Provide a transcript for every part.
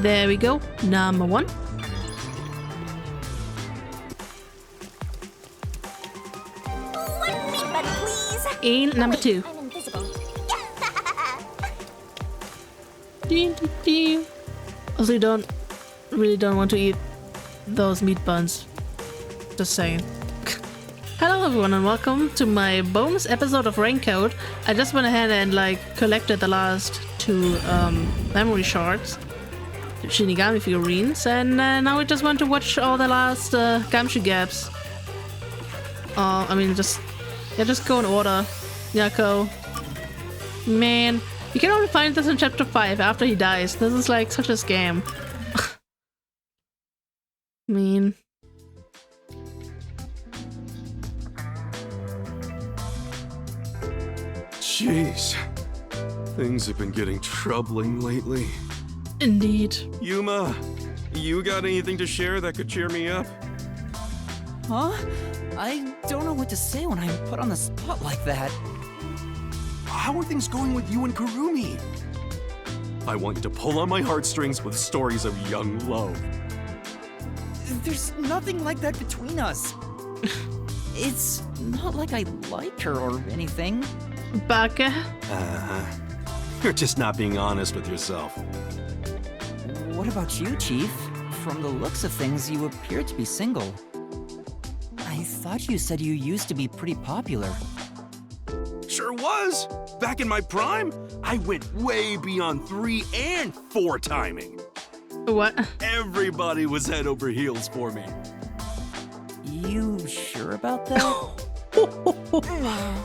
There we go. Number 1. One meat bun, please. And number 2. I'm invisible. Also, you really don't want to eat those meat buns. Just saying. Hello everyone and welcome to my bonus episode of Raincode. I just went ahead and collected the last 2 memory shards, Shinigami figurines, and now we just want to watch all the last Gamshu gaps. I mean just go in order. Yako. Man, you can only find this in chapter 5 after he dies. This is like such a scam. Mean. Jeez. Things have been getting troubling lately. Indeed. Yuma, you got anything to share that could cheer me up? Huh? I don't know what to say when I'm put on the spot like that. How are things going with you and Kurumi? I want you to pull on my heartstrings with stories of young love. There's nothing like that between us. It's not like I like her or anything. Baka. You're just not being honest with yourself. What about you, Chief? From the looks of things, you appear to be single. I thought you said you used to be pretty popular. Sure was. Back in my prime, I went way beyond 3 and 4 timing. What? Everybody was head over heels for me. You sure about that?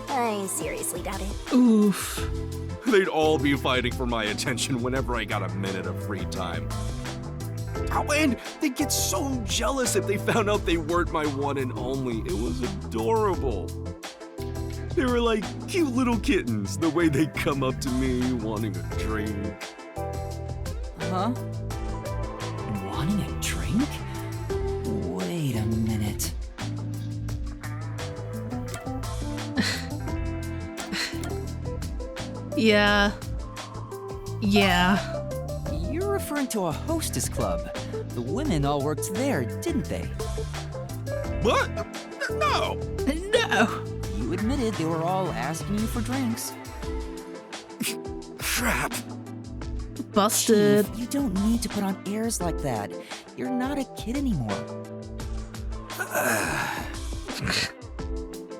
I seriously doubt it. Oof. They'd all be fighting for my attention whenever I got a minute of free time. Oh, and they'd get so jealous if they found out they weren't my one and only. It was adorable. They were like cute little kittens, the way they'd come up to me wanting a drink. Huh? Wanting a drink? Wait a minute. Yeah. You're referring to a hostess club. The women all worked there, didn't they? What? No! No! You admitted they were all asking you for drinks. Crap. Busted. Chief, you don't need to put on airs like that. You're not a kid anymore.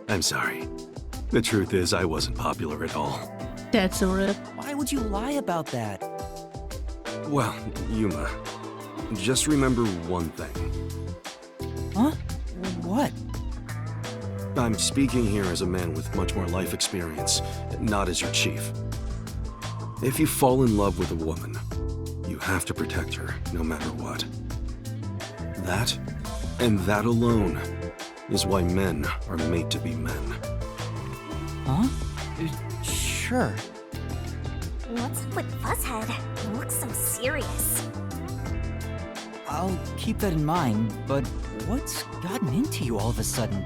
I'm sorry. The truth is, I wasn't popular at all. That's a rip. Why would you lie about that? Well, Yuma, just remember one thing. Huh? What? I'm speaking here as a man with much more life experience, not as your chief. If you fall in love with a woman, you have to protect her no matter what. That, and that alone, is why men are made to be men. Huh? Sure. What's up with Fuzzhead? He looks so serious. I'll keep that in mind, but what's gotten into you all of a sudden?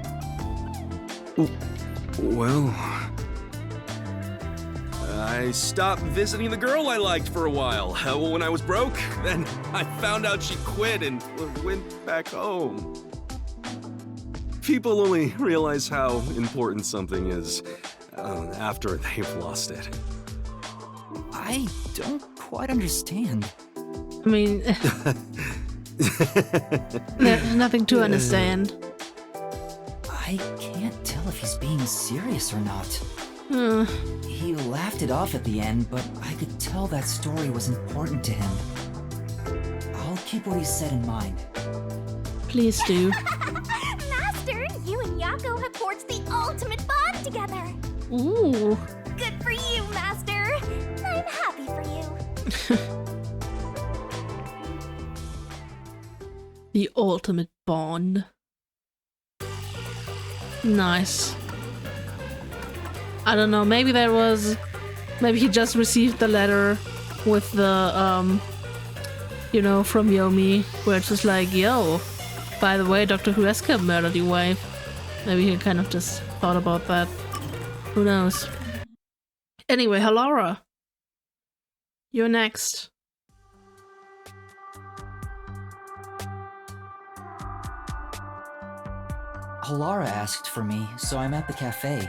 Well, I stopped visiting the girl I liked for a while. When I was broke, then I found out she quit and went back home. People only realize how important something is after they've lost it. I don't quite understand. I mean, there's nothing to understand. I can't tell if he's being serious or not. Hmm. He laughed it off at the end, but I could tell that story was important to him. I'll keep what he said in mind. Please do. Master, you and Yako have forged the ultimate bond together. Ooh. Good for you, Master. I'm happy for you. The ultimate bond. Nice. I don't know, maybe he just received the letter with the, from Yomi, where it's just like, yo, by the way, Dr. Huesca murdered your wife. Maybe he kind of just thought about that. Who knows? Anyway, Hallara. You're next. Halara asked for me, so I'm at the cafe.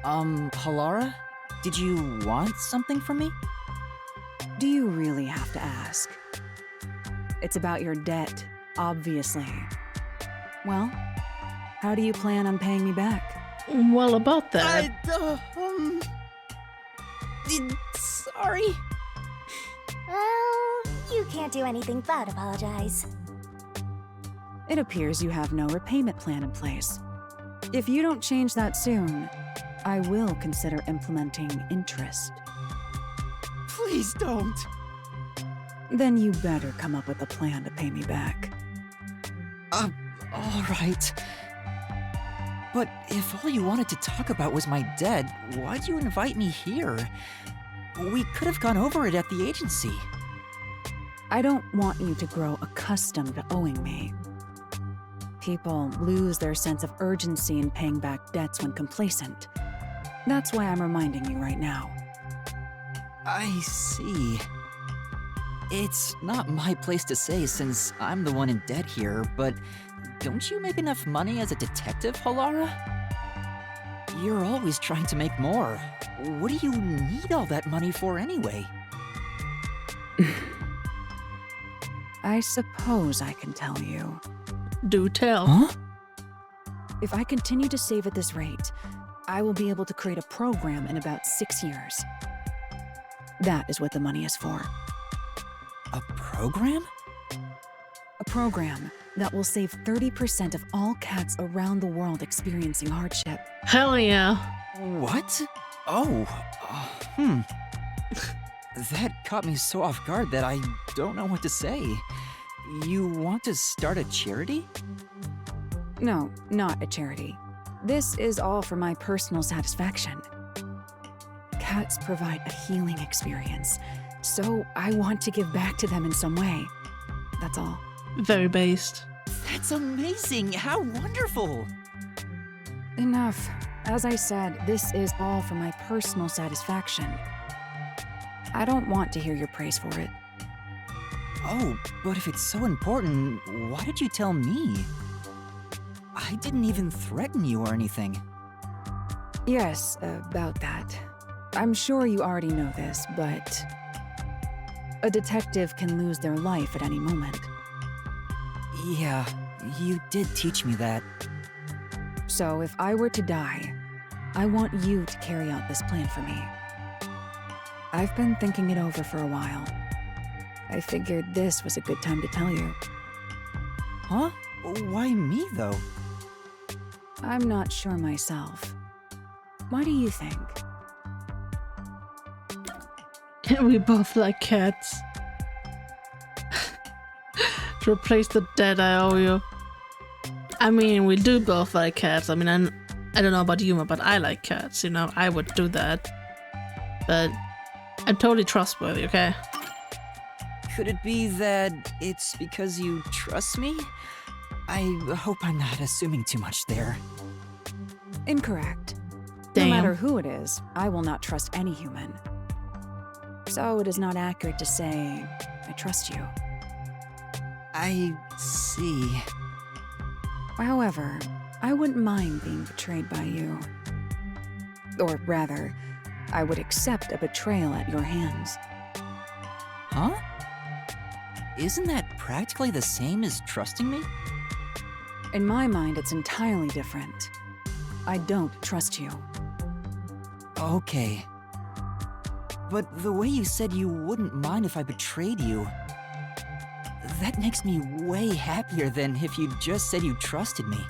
Halara? Did you want something from me? Do you really have to ask? It's about your debt, obviously. Well, how do you plan on paying me back? Well, about that. Sorry. Well, you can't do anything but apologize. It appears you have no repayment plan in place. If you don't change that soon, I will consider implementing interest. Please don't. Then you better come up with a plan to pay me back. Alright. But if all you wanted to talk about was my debt, why'd you invite me here? We could have gone over it at the agency. I don't want you to grow accustomed to owing me. People lose their sense of urgency in paying back debts when complacent. That's why I'm reminding you right now. I see. It's not my place to say since I'm the one in debt here, but don't you make enough money as a detective, Halara? You're always trying to make more. What do you need all that money for anyway? I suppose I can tell you. Do tell. Huh? If I continue to save at this rate, I will be able to create a program in about 6 years. That is what the money is for. A program? A program that will save 30% of all cats around the world experiencing hardship. Hell yeah. What? Oh, That caught me so off guard that I don't know what to say. You want to start a charity? No, not a charity. This is all for my personal satisfaction. Cats provide a healing experience, so I want to give back to them in some way. That's all. Very based. That's amazing! How wonderful! Enough. As I said, this is all for my personal satisfaction. I don't want to hear your praise for it. Oh, but if it's so important, why did you tell me? I didn't even threaten you or anything. Yes, about that. I'm sure you already know this, but a detective can lose their life at any moment. Yeah, you did teach me that. So if I were to die, I want you to carry out this plan for me. I've been thinking it over for a while. I figured this was a good time to tell you. Huh? Why me, though? I'm not sure myself. What do you think? We both like cats. To replace the debt I owe you. I mean, we do both like cats. I mean, I don't know about Yuma, but I like cats, you know? I would do that. But I'm totally trustworthy, okay? Could it be that it's because you trust me? I hope I'm not assuming too much there. Incorrect. Damn. No matter who it is, I will not trust any human. So it is not accurate to say I trust you. I see. However, I wouldn't mind being betrayed by you. Or rather, I would accept a betrayal at your hands. Huh? Isn't that practically the same as trusting me? In my mind, it's entirely different. I don't trust you. Okay. But the way you said you wouldn't mind if I betrayed you, that makes me way happier than if you just said you trusted me.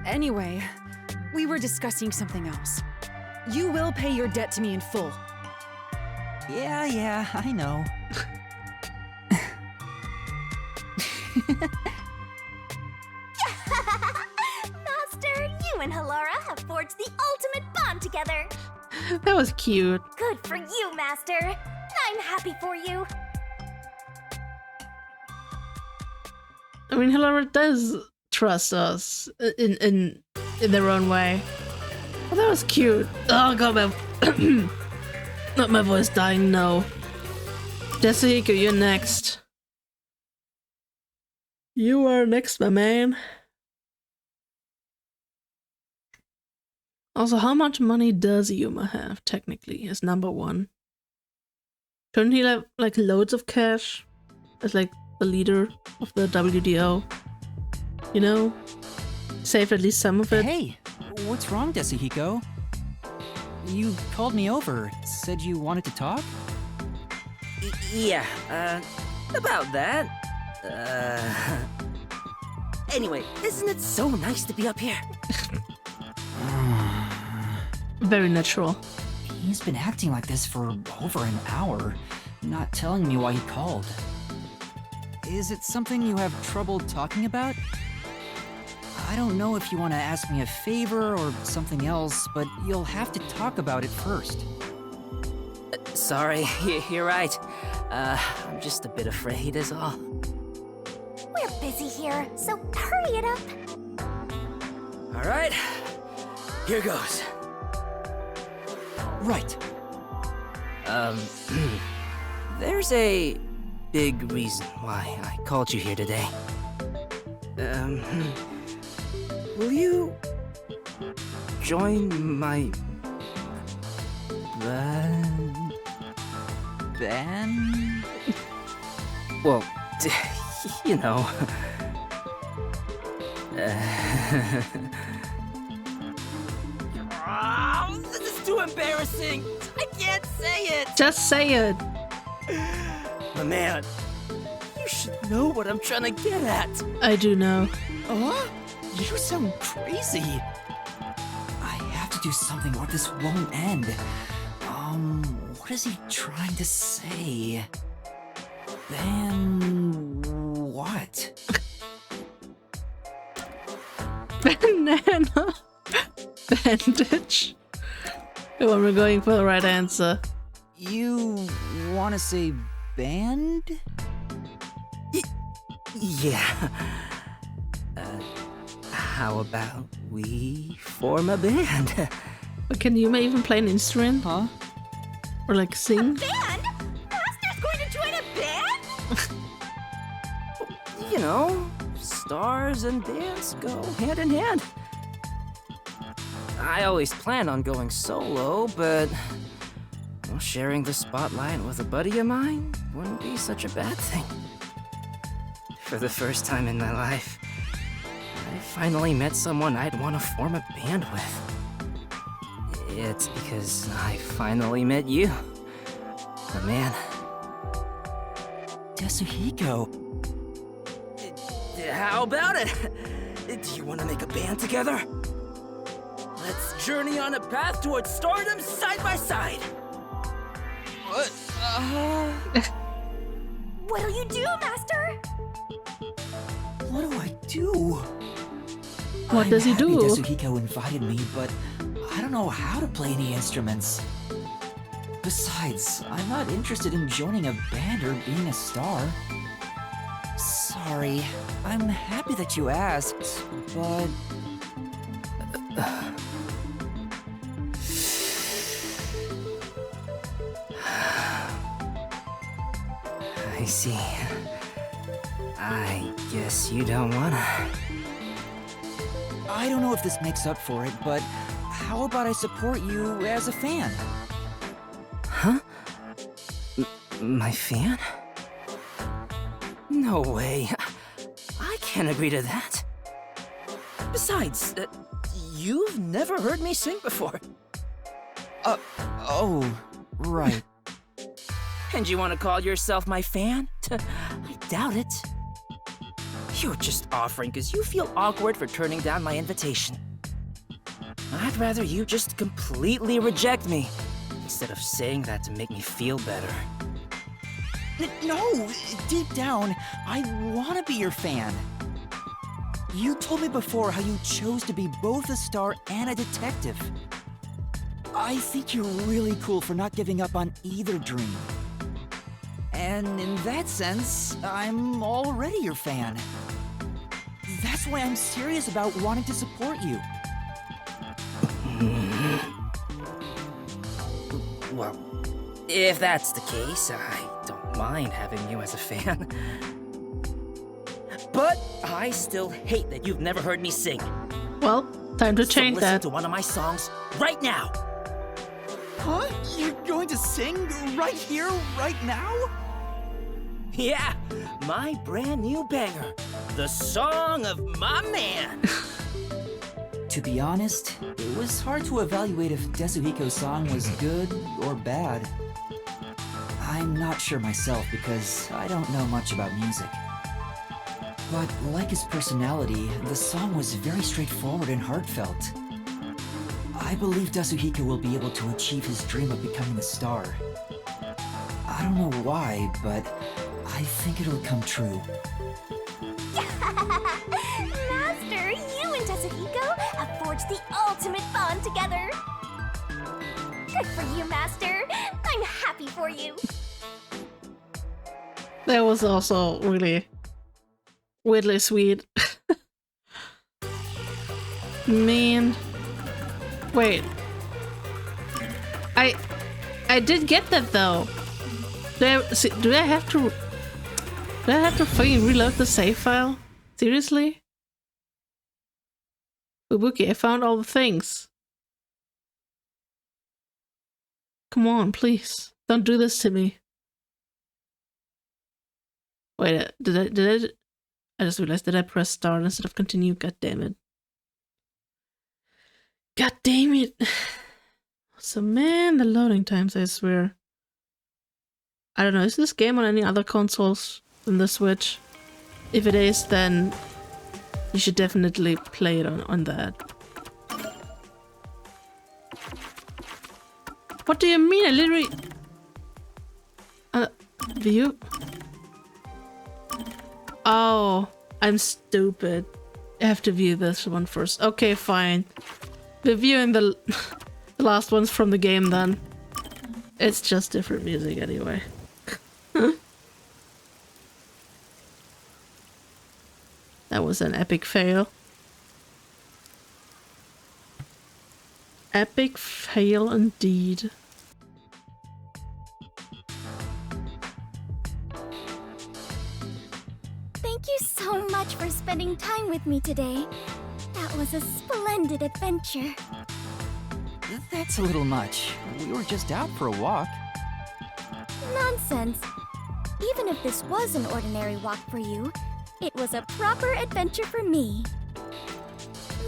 Anyway, we were discussing something else. You will pay your debt to me in full. Yeah, I know. Master, you and Halara have forged the ultimate bond together. That was cute. Good for you, Master. I'm happy for you. I mean, Hilara does trust us in their own way. Well, that was cute. Oh god, my not my voice dying. No, Jessica, you're next. You are next, my man. Also, how much money does Yuma have, technically, as number one? Shouldn't he have, like, loads of cash? As, like, the leader of the WDO? You know? Save at least some of it? Hey, what's wrong, Desuhiko? You called me over, said you wanted to talk? Yeah, about that. Anyway, isn't it so nice to be up here? Very natural. He's been acting like this for over an hour, not telling me why he called. Is it something you have trouble talking about? I don't know if you want to ask me a favor or something else, but you'll have to talk about it first. Sorry, you're right. I'm just a bit afraid is all. We're busy here, so hurry it up. All right, here goes. Right. There's a big reason why I called you here today. Will you join my band? Band? Well, you know. Oh, this is too embarrassing. I can't say it. Just say it. But man, you should know what I'm trying to get at. I do know. Huh? You sound crazy. I have to do something or this won't end. What is he trying to say? Then what? Banana. Bandage. Come on, we're going for the right answer. You want to say band? Yeah. How about we form a band? But can Yuma even play an instrument? Huh? Or like sing? Band? Master's going to join a band? You know, stars and bands go hand in hand. I always planned on going solo, but well, sharing the spotlight with a buddy of mine wouldn't be such a bad thing. For the first time in my life, I finally met someone I'd want to form a band with. It's because I finally met you, the man. Desuhiko. How about it? Do you want to make a band together? Let's journey on a path towards stardom side by side. What? What'll you do, Master? What do I do? What does he I'm do? happy Desuhiko invited me, but I don't know how to play any instruments. Besides, I'm not interested in joining a band or being a star. Sorry, I'm happy that you asked, but... I see. I guess you don't wanna. I don't know if this makes up for it, but how about I support you as a fan? Huh? My fan? No way. I can't agree to that. Besides, you've never heard me sing before. Oh, right. And you want to call yourself my fan? I doubt it. You're just offering because you feel awkward for turning down my invitation. I'd rather you just completely reject me instead of saying that to make me feel better. No, deep down, I want to be your fan. You told me before how you chose to be both a star and a detective. I think you're really cool for not giving up on either dream. And in that sense, I'm already your fan. That's why I'm serious about wanting to support you. Well, if that's the case, I don't mind having you as a fan. But I still hate that you've never heard me sing. Well, time to So change listen that. to one of my songs right now. Huh? You're going to sing right here, right now? Yeah, my brand new banger, the song of my man. To be honest, it was hard to evaluate if Desuhiko's song was good or bad. I'm not sure myself because I don't know much about music. But like his personality, the song was very straightforward and heartfelt. I believe Desuhiko will be able to achieve his dream of becoming a star. I don't know why, but I think it'll come true. Master, you and Desuhiko have forged the ultimate bond together. Good for you, Master. I'm happy for you. That was also really weirdly sweet. Man. Wait. I did get that though. Do I have to fucking reload the save file? Seriously? Fubuki, I found all the things. Come on, please. Don't do this to me. Wait, I just realized, did I press start instead of continue? God damn it. God damn it. So man, the loading times, I swear. I don't know, is this game on any other consoles than the Switch? If it is, then you should definitely play it on that. What do you mean? I literally... view? Oh, I'm stupid. I have to view this one first. Okay, fine. We're viewing the last ones from the game then. It's just different music anyway. That was an epic fail. Epic fail indeed. Thank you so much for spending time with me today. That was a splendid adventure. That's a little much. We were just out for a walk. Nonsense. Even if this was an ordinary walk for you, it was a proper adventure for me.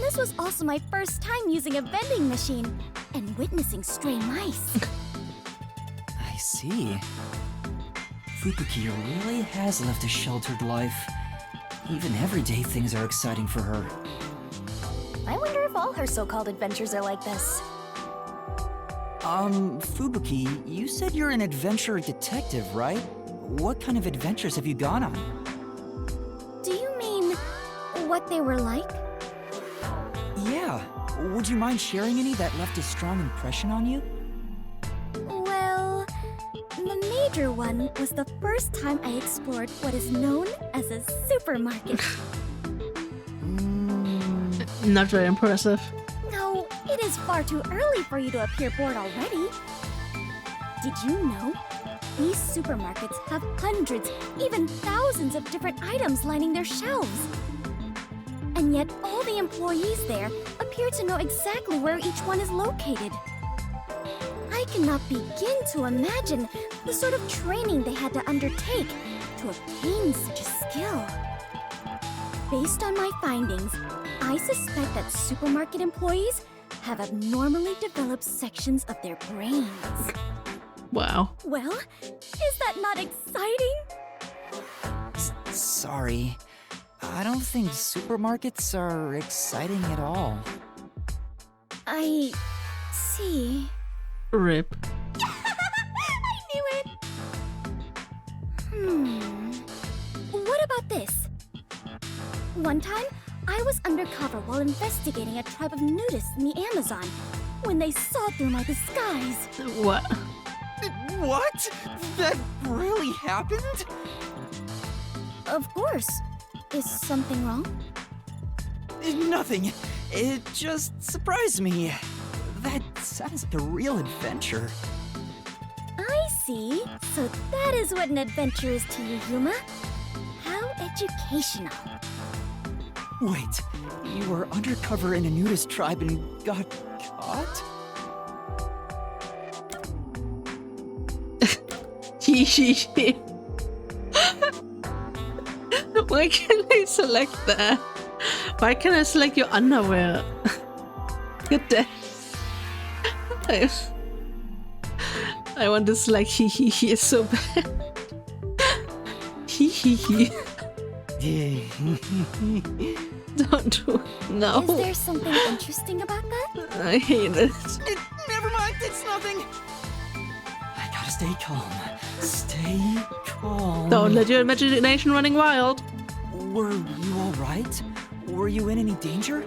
This was also my first time using a vending machine and witnessing stray mice. I see. Fubuki really has lived a sheltered life. Even everyday things are exciting for her. I wonder if all her so-called adventures are like this. Fubuki, you said you're an adventure detective, right? What kind of adventures have you gone on? Do you mean what they were like? Yeah. Would you mind sharing any that left a strong impression on you? Well, the major one was the first time I explored what is known as a supermarket. Not very impressive. No, it is far too early for you to appear bored already. Did you know? These supermarkets have hundreds, even thousands of different items lining their shelves. And yet all the employees there appear to know exactly where each one is located. I cannot begin to imagine the sort of training they had to undertake to obtain such a skill. Based on my findings, I suspect that supermarket employees have abnormally developed sections of their brains. Wow. Well, is that not exciting? Sorry. I don't think supermarkets are exciting at all. I see. RIP. I knew it! What about this? One time, I was undercover while investigating a tribe of nudists in the Amazon when they saw through my disguise. What? What? That really happened? Of course. Is something wrong? Nothing. It just surprised me. That sounds like a real adventure. I see. So that is what an adventure is to you, Yuma. How educational. Wait, you were undercover in a nudist tribe and got caught? Why can't I select that? Why can't I select your underwear? Good day. I want to select he is so bad. He. Don't do it. No. Is there something interesting about that? I hate it. Never mind, it's nothing. I gotta stay calm. Stay calm. Don't let your imagination running wild. Were you alright? Were you in any danger?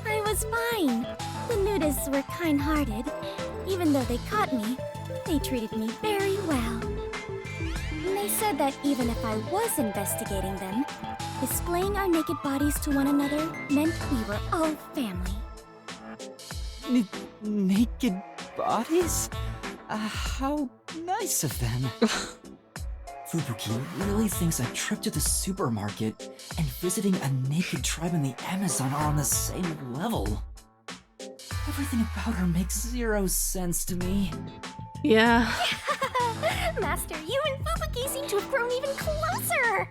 I was fine. The nudists were kind-hearted. Even though they caught me, they treated me very well. And they said that even if I was investigating them, displaying our naked bodies to one another meant we were all family. Naked bodies? How nice of them. Fubuki really thinks a trip to the supermarket and visiting a naked tribe in the Amazon are on the same level. Everything about her makes zero sense to me. Yeah. Master, you and Fubuki seem to have grown even closer!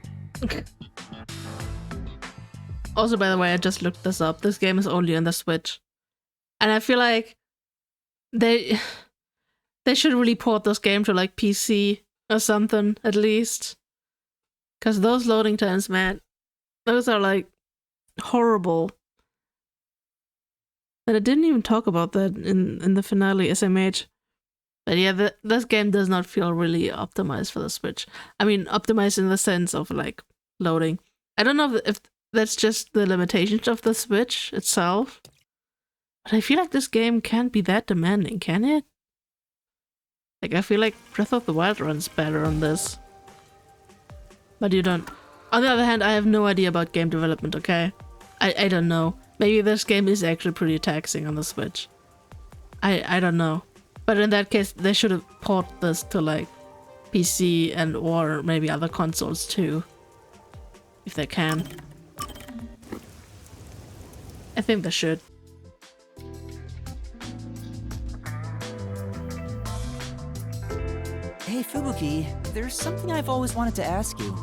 Also, by the way, I just looked this up. This game is only on the Switch. And I feel like they should really port this game to like PC or something, at least. Because those loading times, man, those are like horrible. And I didn't even talk about that in the finale SMH. But yeah, this game does not feel really optimized for the Switch. I mean, optimized in the sense of like loading. I don't know if that's just the limitations of the Switch itself. But I feel like this game can't be that demanding, can it? Like, I feel like Breath of the Wild runs better on this. But you don't. On the other hand, I have no idea about game development, okay? I don't know. Maybe this game is actually pretty taxing on the Switch. I don't know. But in that case, they should have ported this to like PC and or maybe other consoles too. If they can. I think they should. Hey Fubuki, there's something I've always wanted to ask you.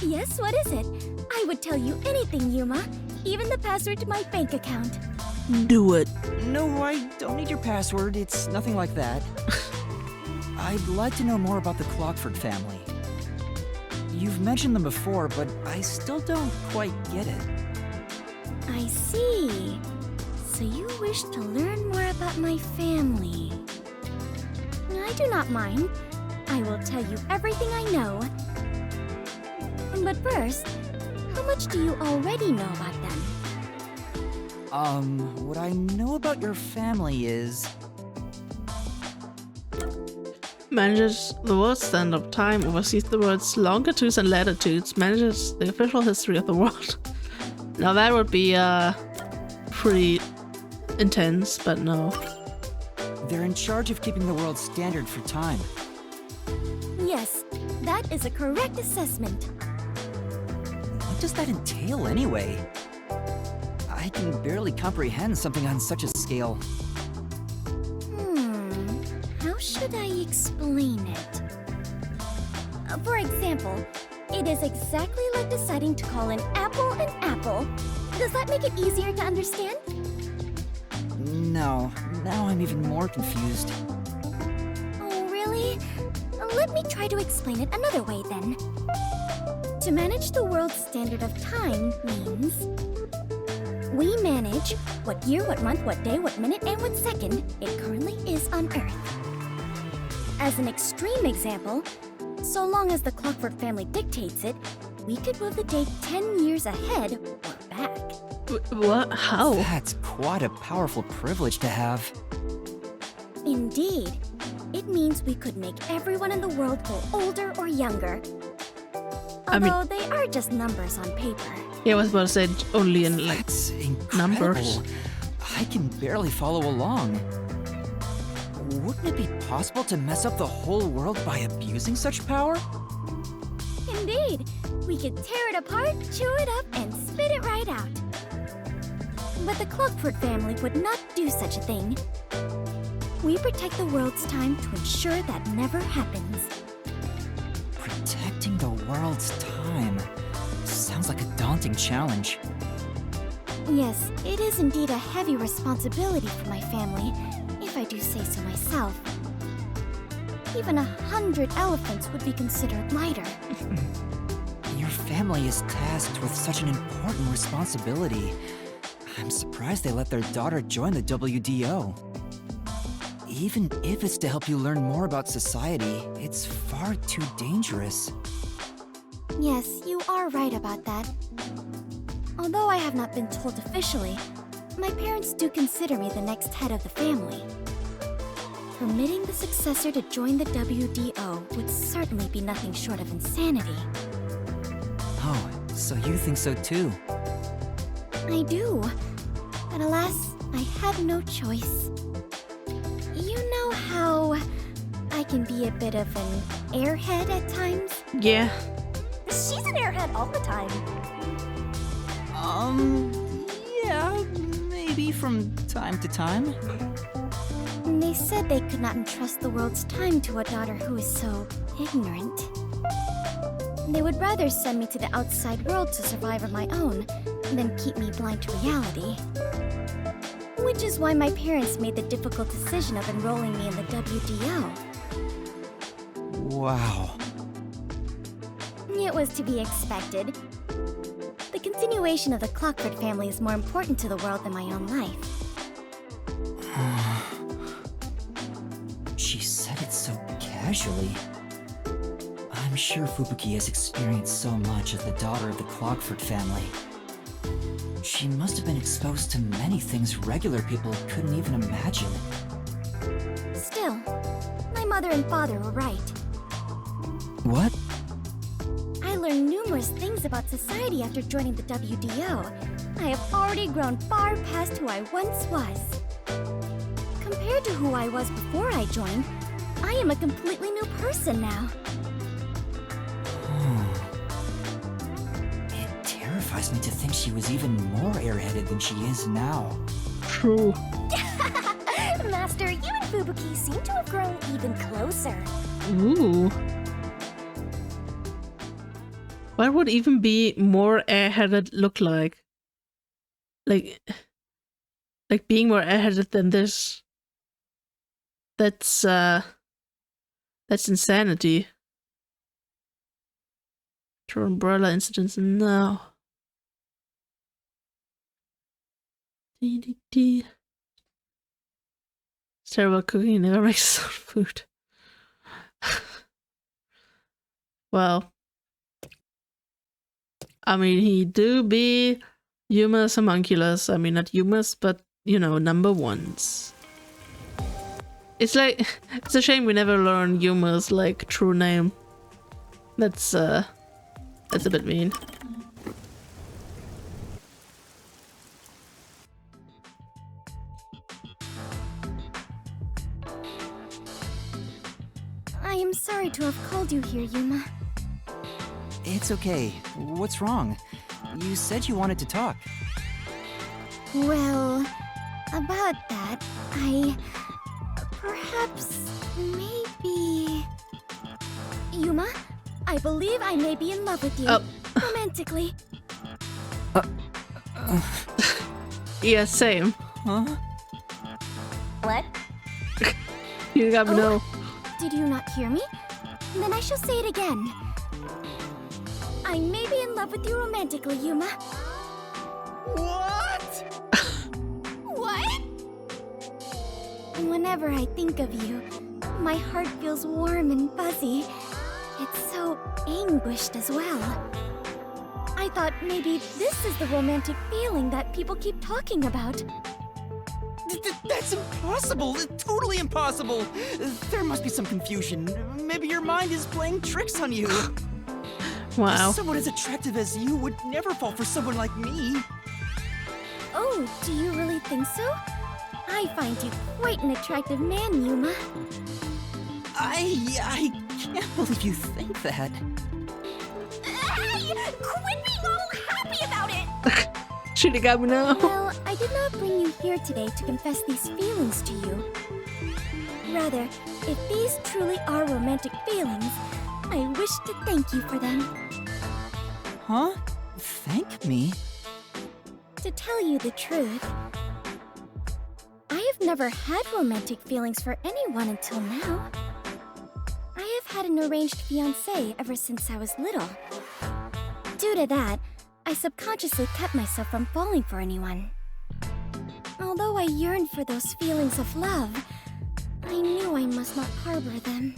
Yes, what is it? I would tell you anything, Yuma. Even the password to my bank account. Do it. No, I don't need your password. It's nothing like that. I'd like to know more about the Clockford family. You've mentioned them before, but I still don't quite get it. I see. So you wish to learn more about my family. I do not mind. I will tell you everything I know. But first, how much do you already know about them? What I know about your family is... Manages the world's stand-up time, oversees the world's longitudes and latitudes, manages the official history of the world. Now that would be, pretty intense, but no. They're in charge of keeping the world standard for time. Yes, that is a correct assessment. What does that entail anyway? I can barely comprehend something on such a scale. How should I explain it? For example, it is exactly like deciding to call an apple an apple. Does that make it easier to understand? No, now I'm even more confused. Oh, really? Let me try to explain it another way then. To manage the world's standard of time means we manage what year, what month, what day, what minute, and what second it currently is on Earth. As an extreme example, so long as the Clockford family dictates it, we could move the date 10 years ahead or back. What? How? That's quite a powerful privilege to have. Indeed. It means we could make everyone in the world grow older or younger. Although they are just numbers on paper. Yeah, I was about to say only in like That's incredible. numbers. I can barely follow along. Wouldn't it be possible to mess up the whole world by abusing such power? Indeed. We could tear it apart, chew it up, and spit it right out. But the Clubfoot family would not do such a thing. We protect the world's time to ensure that never happens. Protecting the world's time. Sounds like a daunting challenge. Yes, it is indeed a heavy responsibility for my family, if I do say so myself. Even 100 elephants would be considered lighter. Your family is tasked with such an important responsibility. I'm surprised they let their daughter join the WDO. Even if it's to help you learn more about society, it's far too dangerous. Yes, you are right about that. Although I have not been told officially, my parents do consider me the next head of the family. Permitting the successor to join the WDO would certainly be nothing short of insanity. Oh, so you think so too? I do. But alas, I have no choice. You know how I can be a bit of an airhead at times? Yeah. She's an airhead all the time. Yeah, maybe from time to time. They said they could not entrust the world's time to a daughter who is so ignorant. They would rather send me to the outside world to survive on my own than keep me blind to reality. Which is why my parents made the difficult decision of enrolling me in the WDO. Wow. It was to be expected. The continuation of the Clockford family is more important to the world than my own life. She said it so casually. I'm sure Fubuki has experienced so much as the daughter of the Clockford family. She must have been exposed to many things regular people couldn't even imagine. Still, my mother and father were right. What? I learned numerous things about society after joining the WDO. I have already grown far past who I once was. Compared to who I was before I joined, I am a completely new person now. It terrifies me to think she was even more airheaded than she is now. True. Master, you and Fubuki seem to have grown even closer. Ooh. What would even be more airheaded look like? Like being more airheaded than this. That's insanity. True umbrella incidents, no. DDD. Terrible cooking never makes his own food. Well, I mean, he do be Yuma's homunculus. I mean, not Yuma's, but, you know, number ones. It's like, it's a shame we never learn Yuma's, like, true name. That's a bit mean. I am sorry to have called you here, Yuma. It's okay. What's wrong? You said you wanted to talk. Well, about that, perhaps, maybe... Yuma, I believe I may be in love with you. Romantically. Yeah, same. Huh? What? You got me know. Did you not hear me? Then I shall say it again. I may be in love with you romantically, Yuma. What? What? Whenever I think of you, my heart feels warm and fuzzy. It's so anguished as well. I thought maybe this is the romantic feeling that people keep talking about. That's impossible! Totally impossible! There must be some confusion. Maybe your mind is playing tricks on you. Wow. Someone as attractive as you would never fall for someone like me. Oh, do you really think so? I find you quite an attractive man, Yuma. I can't believe you think that. Quit being all happy about it! Shinigami now. Well, I did not bring you here today to confess these feelings to you. Rather, if these truly are romantic feelings, I wish to thank you for them. Huh? Thank me? To tell you the truth, I have never had romantic feelings for anyone until now. I have had an arranged fiancé ever since I was little. Due to that, I subconsciously kept myself from falling for anyone. Although I yearned for those feelings of love, I knew I must not harbor them.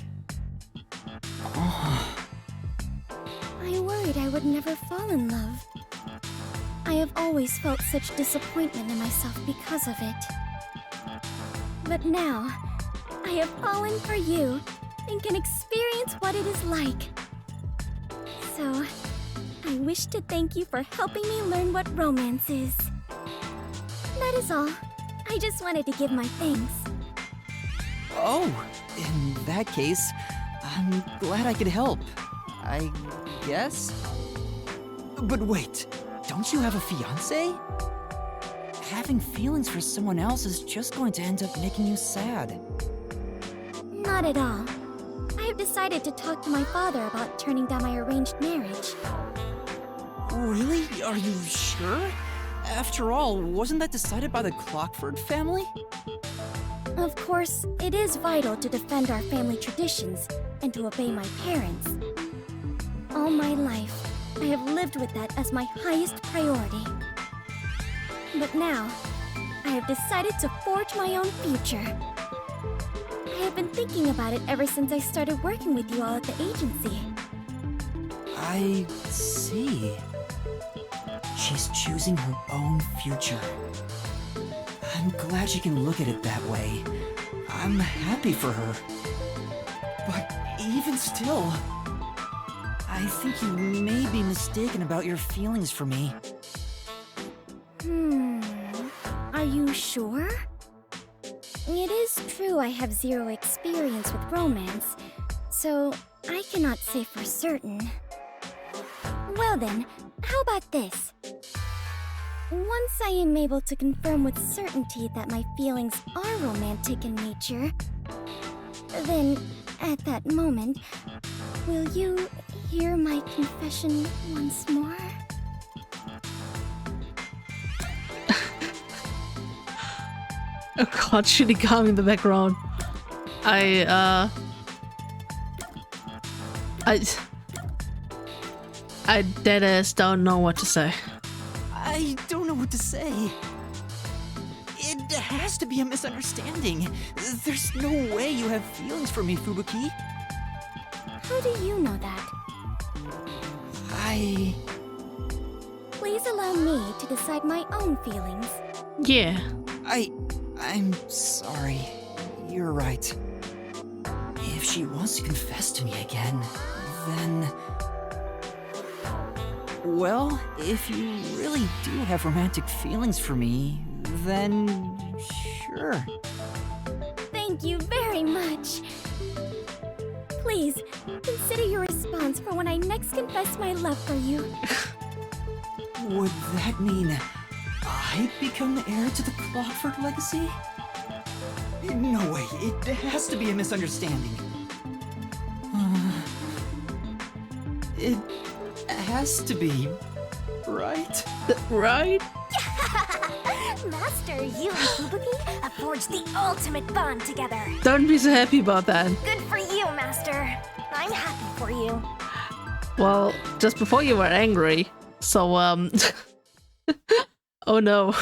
I worried I would never fall in love. I have always felt such disappointment in myself because of it. But now, I have fallen for you and can experience what it is like. So, I wish to thank you for helping me learn what romance is. That is all. I just wanted to give my thanks. Oh, in that case, I'm glad I could help. I guess? But wait, don't you have a fiancé? Having feelings for someone else is just going to end up making you sad. Not at all. I have decided to talk to my father about turning down my arranged marriage. Really? Are you sure? After all, wasn't that decided by the Clockford family? Of course, it is vital to defend our family traditions and to obey my parents. All my life, I have lived with that as my highest priority. But now, I have decided to forge my own future. I have been thinking about it ever since I started working with you all at the agency. I see. She's choosing her own future. I'm glad she can look at it that way. I'm happy for her. But even still, I think you may be mistaken about your feelings for me. Are you sure? It is true I have zero experience with romance, so I cannot say for certain. Well then, how about this? Once I am able to confirm with certainty that my feelings are romantic in nature, then, at that moment, will you hear my confession once more? Oh god, Shinigami in the background. I deadass don't know what to say. I don't know what to say. It has to be a misunderstanding. There's no way you have feelings for me, Fubuki. How do you know that? Please allow me to decide my own feelings. Yeah. I'm sorry. You're right. If she wants to confess to me again, then... Well, if you really do have romantic feelings for me, then... sure. Thank you very much. Please, consider your response for when I next confess my love for you. Would that mean I become the heir to the Clockford legacy? No way, it has to be a misunderstanding. It has to be, right? Right? Master, you and Fubuki have forged the ultimate bond together. Don't be so happy about that. Good for you, Master. I'm happy for you. Well, just before you were angry, so oh no.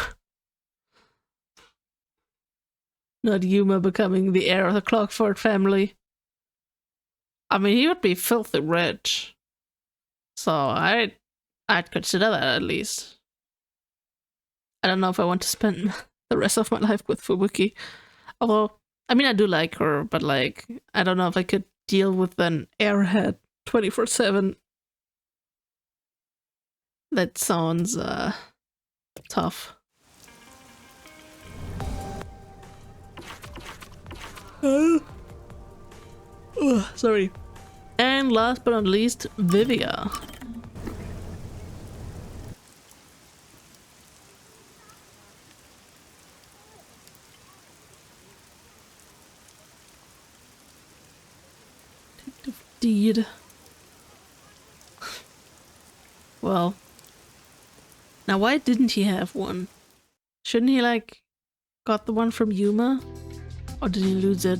Not Yuma becoming the heir of the Clockford family. I mean, he would be filthy rich. So I'd consider that at least. I don't know if I want to spend the rest of my life with Fubuki. Although, I mean, I do like her, but like, I don't know if I could deal with an airhead 24/7. That sounds tough. Sorry. And last but not least, Vivia. Indeed. Well. Now why didn't he have one? Shouldn't he like got the one from Yuma? Or did he lose it?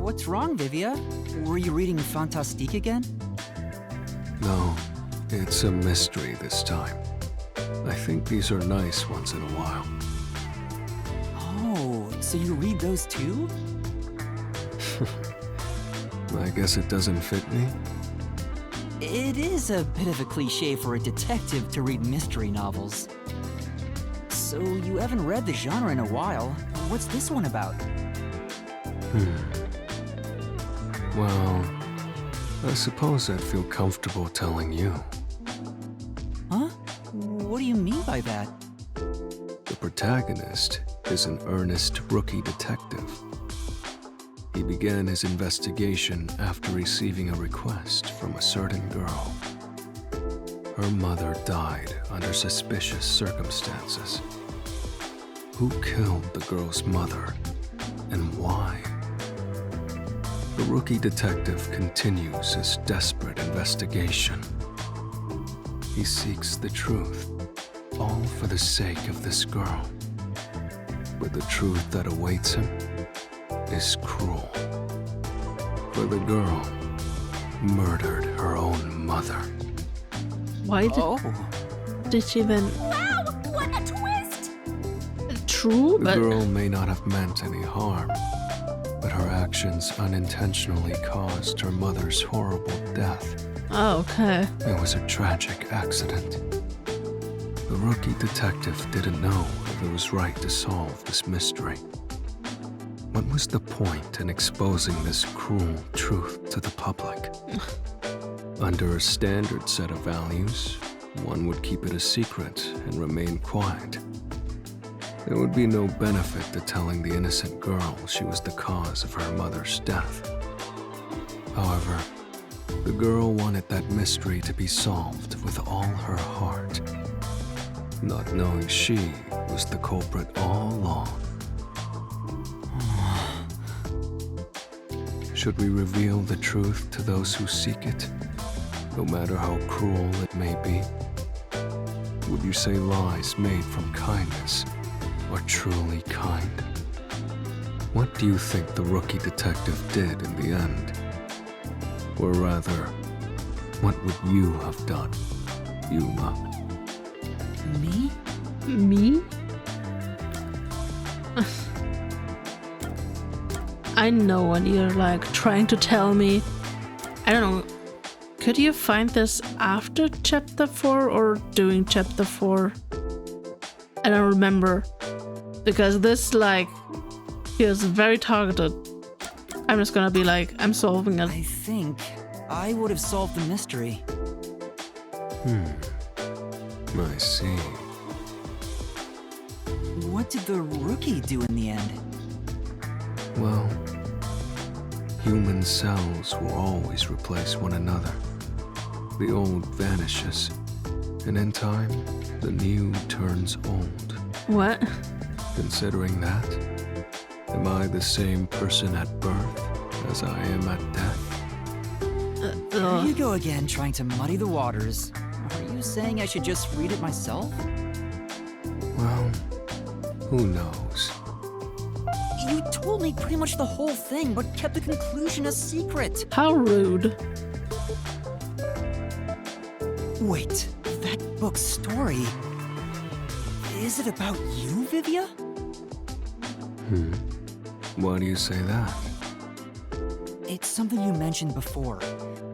What's wrong, Vivia? Were you reading Fantastique again? No, it's a mystery this time. I think these are nice once in a while. Oh, so you read those too? I guess it doesn't fit me. It is a bit of a cliche for a detective to read mystery novels. So you haven't read the genre in a while. What's this one about? Well, I suppose I'd feel comfortable telling you. Huh? What do you mean by that? The protagonist is an earnest rookie detective. He began his investigation after receiving a request from a certain girl. Her mother died under suspicious circumstances. Who killed the girl's mother, and why? The rookie detective continues his desperate investigation. He seeks the truth, all for the sake of this girl. But the truth that awaits him is cruel. For the girl murdered her own mother. Why did she then? Wow, what a twist! True, The but girl may not have meant any harm, but her actions unintentionally caused her mother's horrible death. oh, okay. It was a tragic accident. The rookie detective didn't know if it was right to solve this mystery. What was the point in exposing this cruel truth to the public? Under a standard set of values, one would keep it a secret and remain quiet. There would be no benefit to telling the innocent girl she was the cause of her mother's death. However, the girl wanted that mystery to be solved with all her heart, not knowing she was the culprit all along. Should we reveal the truth to those who seek it, no matter how cruel it may be? Would you say lies made from kindness are truly kind? What do you think the rookie detective did in the end? Or rather, what would you have done, Yuma? Me? Me? I know when you're like trying to tell me. I don't know. Could you find this after chapter 4 or during chapter 4? I don't remember. Because this like feels very targeted. I'm just gonna be like, I'm solving it. I think I would have solved the mystery. I see. What did the rookie do in the end? Well, human cells will always replace one another. The old vanishes, and in time, the new turns old. What? Considering that, am I the same person at birth as I am at death? Here you go again, trying to muddy the waters. Are you saying I should just read it myself? Well, who knows? You told me pretty much the whole thing, but kept the conclusion a secret. How rude. Wait, that book's story... Is it about you, Vivia? Why do you say that? It's something you mentioned before.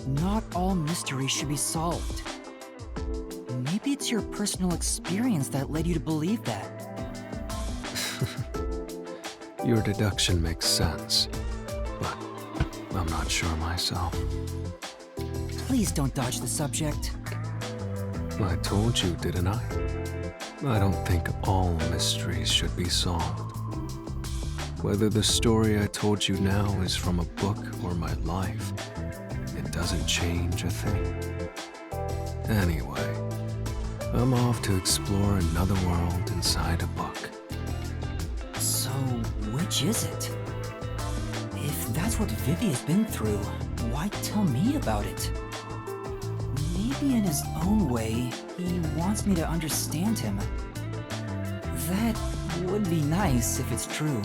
Not all mysteries should be solved. Maybe it's your personal experience that led you to believe that. Your deduction makes sense, but I'm not sure myself. Please don't dodge the subject. I told you, didn't I? I don't think all mysteries should be solved. Whether the story I told you now is from a book or my life, it doesn't change a thing. Anyway, I'm off to explore another world inside a book. So, which is it? If that's what Vivi has been through, why tell me about it? Maybe in his own way, he wants me to understand him. That would be nice if it's true.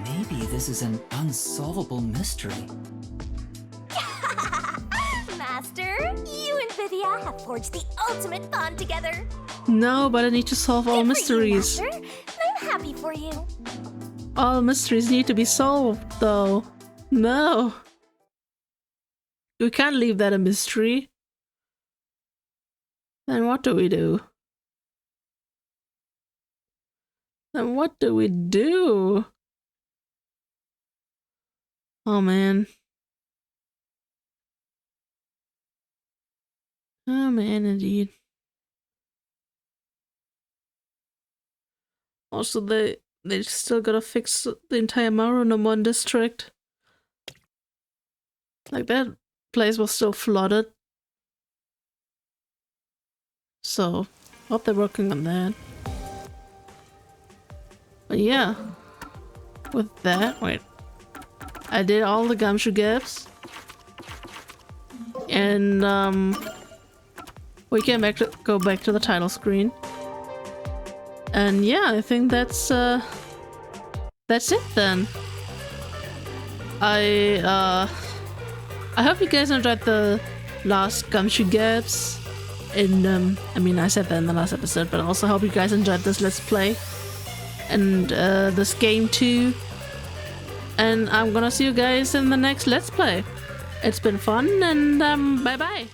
Maybe this is an unsolvable mystery. Master, you and Vivia have forged the ultimate bond together. No, but I need to solve all Good for you, mysteries. Master. I'm happy for you. All mysteries need to be solved, though. No. We can't leave that a mystery. Then what do we do? Then what do we do? Oh man. Oh man, indeed. Also, they still gotta fix the entire Marunamon district. Like, that place was still flooded. So, hope they're working on that. But yeah. With that, wait. I did all the gumshoe gaps. And, we can go back to the title screen. And yeah, I think that's it then. I hope you guys enjoyed the last gumshoe gaps. And I mean, I said that in the last episode, but I also hope you guys enjoyed this Let's Play and this game too. And I'm gonna see you guys in the next Let's Play. It's been fun, and bye bye.